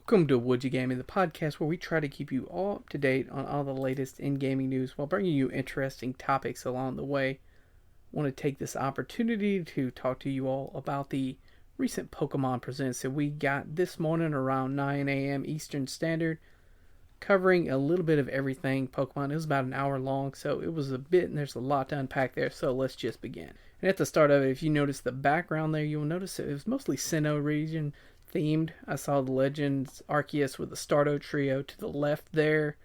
Welcome to Would You Gaming, the podcast where we try to keep you all up to date on all the latest in gaming news while bringing you interesting topics along the way. I want to take this opportunity to talk to you all about the recent Pokemon Presents that we got this morning around 9 a.m. Eastern Standard, covering a little bit of everything Pokemon. It was about an hour long, so it was a bit, and there's a lot to unpack there, so let's just begin. And at the start of it, if you notice the background there, you'll notice it was mostly Sinnoh region themed. I saw the Legends Arceus with the Stardo trio to the left there,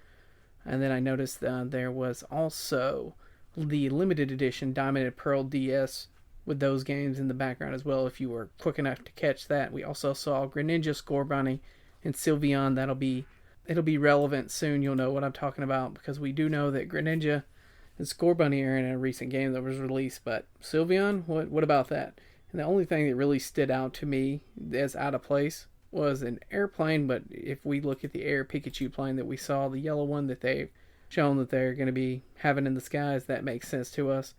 and then I noticed there was also the limited edition Diamond and Pearl DS with those games in the background as well, if you were quick enough to catch that. We also saw Greninja, Scorbunny, and Sylveon. It'll be relevant soon. You'll know what I'm talking about, because we do know that Greninja and Scorbunny are in a recent game that was released, but Sylveon, what about that? And the only thing that really stood out to me as out of place was an airplane, but if we look at the Air Pikachu plane that we saw, the yellow one that they've shown that they're going to be having in the skies, that makes sense to us.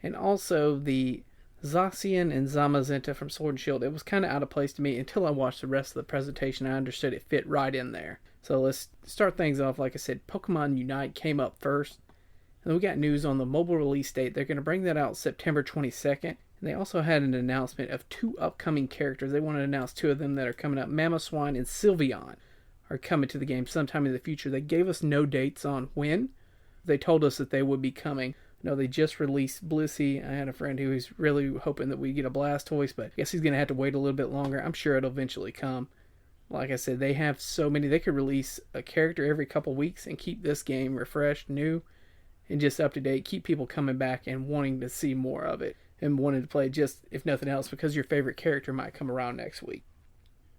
And also the Zacian and Zamazenta from Sword and Shield. It was kind of out of place to me until I watched the rest of the presentation. I understood it fit right in there. So let's start things off. Like I said, Pokemon Unite came up first. And we got news on the mobile release date. They're going to bring that out September 22nd. And they also had an announcement of two upcoming characters. They want to announce two of them that are coming up. Mamoswine and Sylveon are coming to the game sometime in the future. They gave us no dates on when. They told us that they would be coming. No, they just released Blissey. I had a friend who was really hoping that we get a Blastoise, but I guess he's going to have to wait a little bit longer. I'm sure it'll eventually come. Like I said, they have so many. They could release a character every couple weeks and keep this game refreshed, new, and just up to date. Keep people coming back and wanting to see more of it, and wanted to play, just if nothing else, because your favorite character might come around next week.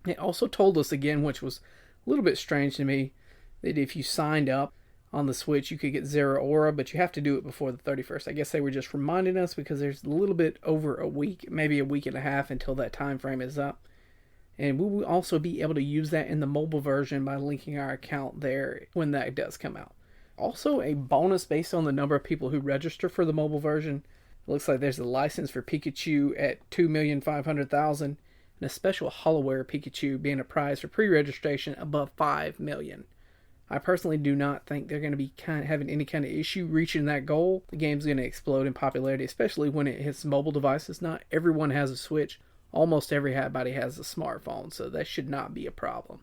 It also told us again, which was a little bit strange to me, that if you signed up on the Switch, you could get Zeraora, but you have to do it before the 31st. I guess they were just reminding us because there's a little bit over a week, maybe a week and a half until that time frame is up. And we will also be able to use that in the mobile version by linking our account there when that does come out. Also, a bonus based on the number of people who register for the mobile version. Looks like there's a license for Pikachu at 2,500,000 and a special Hollowware Pikachu being a prize for pre-registration above 5 million. I personally do not think they're going to be having any kind of issue reaching that goal. The game's going to explode in popularity, especially when it hits mobile devices. Not everyone has a Switch. Almost everybody has a smartphone, so that should not be a problem.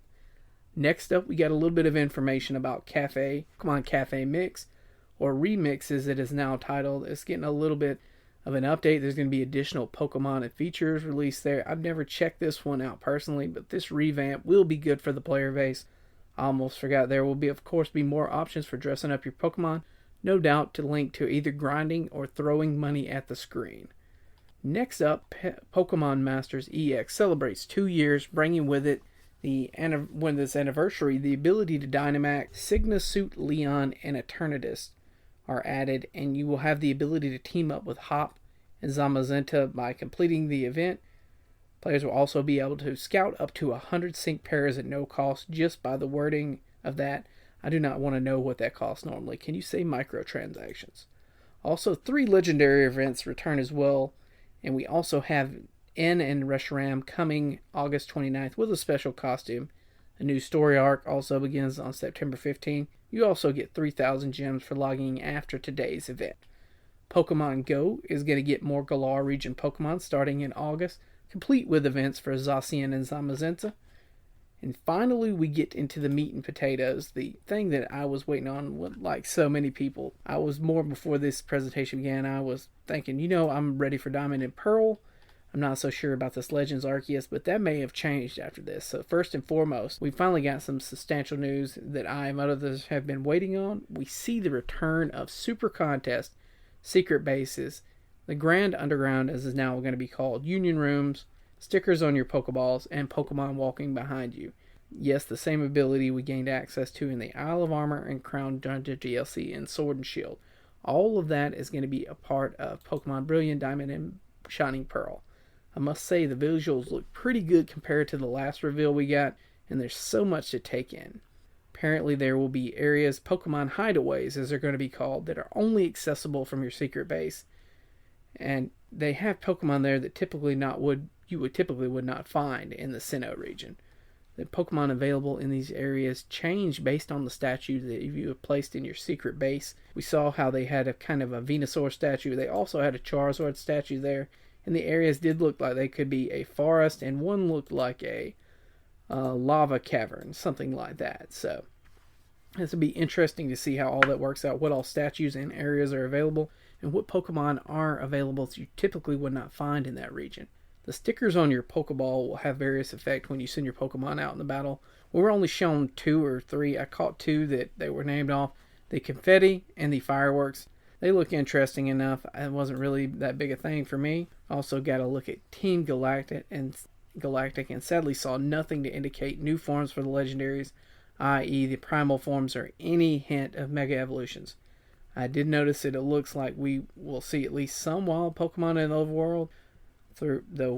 Next up, we got a little bit of information about Pokemon Cafe Mix, or Remix as it is now titled. It's getting a little bit of an update. There's going to be additional Pokemon and features released there. I've never checked this one out personally, but this revamp will be good for the player base. I almost forgot, there will be, of course, more options for dressing up your Pokemon, no doubt to link to either grinding or throwing money at the screen. Next up, Pokemon Masters EX celebrates 2 years, bringing with it when this anniversary, the ability to Dynamax, Signasuit, Leon, and Eternatus are added, and you will have the ability to team up with Hop and Zamazenta by completing the event. Players will also be able to scout up to 100 sync pairs at no cost. Just by the wording of that, I do not want to know what that costs normally. Can you say microtransactions? Also, 3 legendary events return as well, and we also have N and Reshiram coming August 29th with a special costume. A new story arc also begins on September 15th. You also get 3,000 gems for logging after today's event. Pokemon Go is going to get more Galar region Pokemon starting in August, complete with events for Zacian and Zamazenta. And finally, we get into the meat and potatoes, the thing that I was waiting on, like so many people. I was more before this presentation began. I was thinking, I'm ready for Diamond and Pearl. I'm not so sure about this Legends Arceus, but that may have changed after this. So first and foremost, we finally got some substantial news that I and others have been waiting on. We see the return of Super Contest, Secret Bases, the Grand Underground, as is now going to be called, Union Rooms, stickers on your Pokeballs, and Pokemon walking behind you. Yes, the same ability we gained access to in the Isle of Armor and Crown Dungeon DLC in Sword and Shield. All of that is going to be a part of Pokemon Brilliant Diamond and Shining Pearl. I must say the visuals look pretty good compared to the last reveal we got, and there's so much to take in. Apparently there will be areas, Pokemon hideaways as they're going to be called, that are only accessible from your secret base. And they have Pokemon there that you would typically would not find in the Sinnoh region. The Pokemon available in these areas change based on the statue that you have placed in your secret base. We saw how they had a kind of a Venusaur statue. They also had a Charizard statue there. And the areas did look like they could be a forest, and one looked like a lava cavern, something like that. So this will be interesting to see how all that works out, what all statues and areas are available, and what Pokemon are available that you typically would not find in that region. The stickers on your Pokeball will have various effects when you send your Pokemon out in the battle. We were only shown 2 or 3. I caught 2 that they were named off. The confetti and the fireworks. They look interesting enough. It wasn't really that big a thing for me. Also got a look at Team Galactic and sadly saw nothing to indicate new forms for the legendaries, i.e. the primal forms or any hint of mega evolutions. I did notice that it looks like we will see at least some wild Pokemon in the overworld,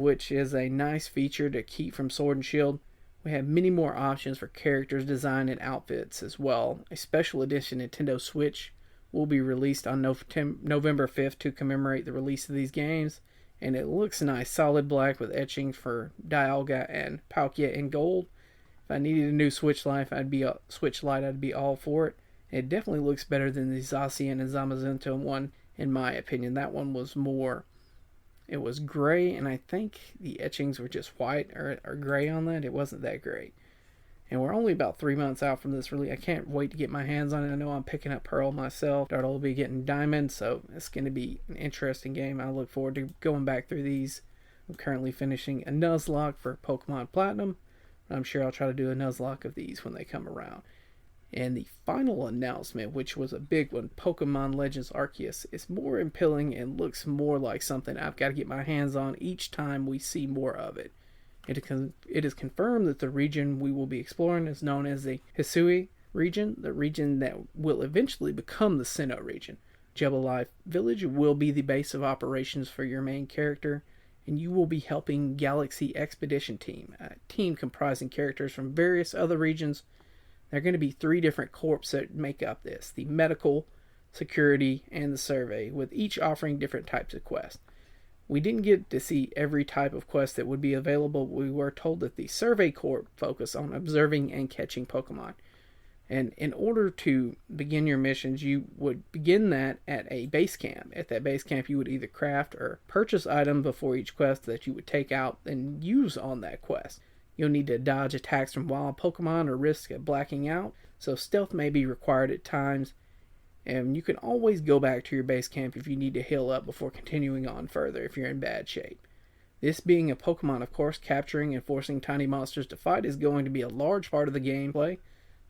which is a nice feature to keep from Sword and Shield. We have many more options for characters, design, and outfits as well. A special edition Nintendo Switch will be released on November 5th to commemorate the release of these games, and it looks nice, solid black with etching for Dialga and Palkia in gold. If I needed a new Switch Lite, I'd be all for it. It definitely looks better than the Zacian and Zamazenta one, in my opinion. That one was more... It was gray, and I think the etchings were just white or gray on that. It wasn't that great. And we're only about 3 months out from this release. I can't wait to get my hands on it. I know I'm picking up Pearl myself. Dartle will be getting Diamond, so it's going to be an interesting game. I look forward to going back through these. I'm currently finishing a Nuzlocke for Pokemon Platinum. I'm sure I'll try to do a Nuzlocke of these when they come around. And the final announcement, which was a big one, Pokemon Legends Arceus, is more appealing and looks more like something I've got to get my hands on each time we see more of it. It is confirmed that the region we will be exploring is known as the Hisui region, the region that will eventually become the Sinnoh region. Jebel Life Village will be the base of operations for your main character, and you will be helping Galaxy Expedition Team, a team comprising characters from various other regions. There are going to be 3 different corps that make up this: the medical, security, and the survey, with each offering different types of quests. We didn't get to see every type of quest that would be available. We were told that the survey corps focus on observing and catching Pokemon. And in order to begin your missions, you would begin that at a base camp. At that base camp, you would either craft or purchase items before each quest that you would take out and use on that quest. You'll need to dodge attacks from wild Pokemon or risk of blacking out, so stealth may be required at times, and you can always go back to your base camp if you need to heal up before continuing on further if you're in bad shape. This being a Pokemon, of course, capturing and forcing tiny monsters to fight is going to be a large part of the gameplay.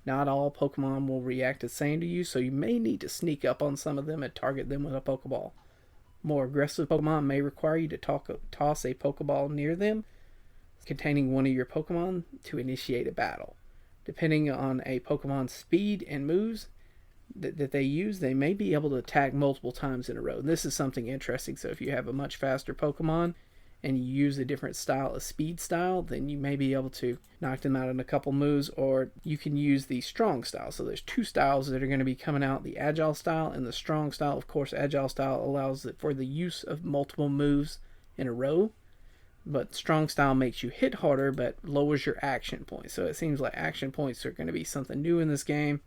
Not all Pokemon will react the same to you, so you may need to sneak up on some of them and target them with a Pokeball. More aggressive Pokemon may require you to toss a Pokeball near them, containing one of your Pokemon, to initiate a battle. Depending on a Pokemon's speed and moves that they use, they may be able to attack multiple times in a row. And this is something interesting. So if you have a much faster Pokemon and you use a different style, a speed style, then you may be able to knock them out in a couple moves, or you can use the strong style. So there's 2 styles that are going to be coming out: the agile style and the strong style. Of course, agile style allows for the use of multiple moves in a row, but strong style makes you hit harder but lowers your action points. So it seems like action points are going to be something new in this game.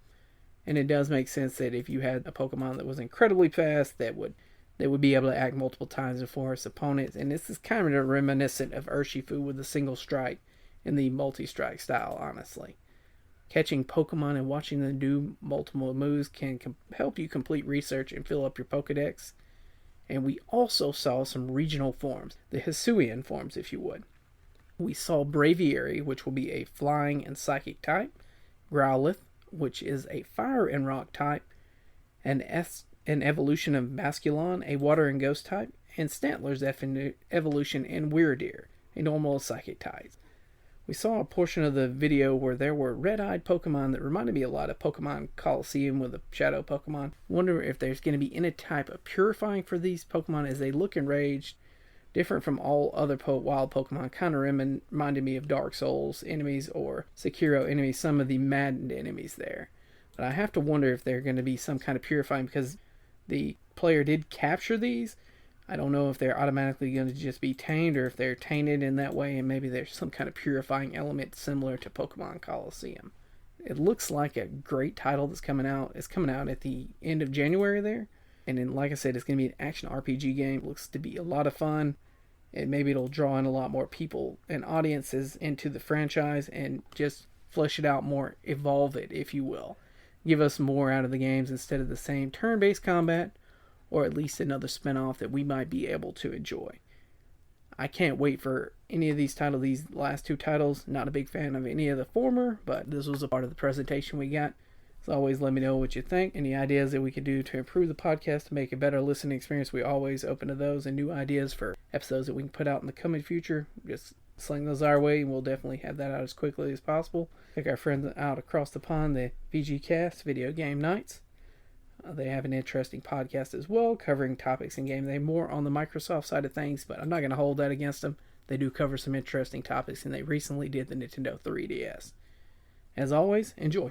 And it does make sense that if you had a Pokemon that was incredibly fast, they would be able to act multiple times before its opponents. And this is kind of reminiscent of Urshifu with the single strike and the multi-strike style, honestly. Catching Pokemon and watching them do multiple moves can help you complete research and fill up your Pokedex. And we also saw some regional forms, the Hisuian forms, if you would. We saw Braviary, which will be a flying and psychic type; Growlithe, which is a fire and rock type; an evolution of Basculon, a water and ghost type; and Stantler's evolution in Wyrdeer, a normal psychic type. We saw a portion of the video where there were red-eyed Pokemon that reminded me a lot of Pokemon Coliseum with the Shadow Pokemon. Wonder if there's going to be any type of purifying for these Pokemon as they look enraged, different from all other wild Pokemon. Kind of reminded me of Dark Souls enemies or Sekiro enemies, some of the maddened enemies there. But I have to wonder if they're going to be some kind of purifying, because the player did capture these, I don't know if they're automatically going to just be tamed or if they're tainted in that way, and maybe there's some kind of purifying element similar to Pokemon Coliseum. It looks like a great title that's coming out. It's coming out at the end of January there. And then, like I said, it's going to be an action RPG game. It looks to be a lot of fun. And maybe it'll draw in a lot more people and audiences into the franchise and just flesh it out more, evolve it, if you will. Give us more out of the games instead of the same turn-based combat, or at least another spin-off that we might be able to enjoy. I can't wait for any of these titles, these last two titles. Not a big fan of any of the former, but this was a part of the presentation we got. As always, let me know what you think. Any ideas that we could do to improve the podcast to make a better listening experience, we always open to those, and new ideas for episodes that we can put out in the coming future. Just sling those our way, and we'll definitely have that out as quickly as possible. Check our friends out across the pond, the VG Cast Video Game Nights. They have an interesting podcast as well, covering topics in game. They're more on the Microsoft side of things, but I'm not going to hold that against them. They do cover some interesting topics, and they recently did the Nintendo 3DS. As always, enjoy.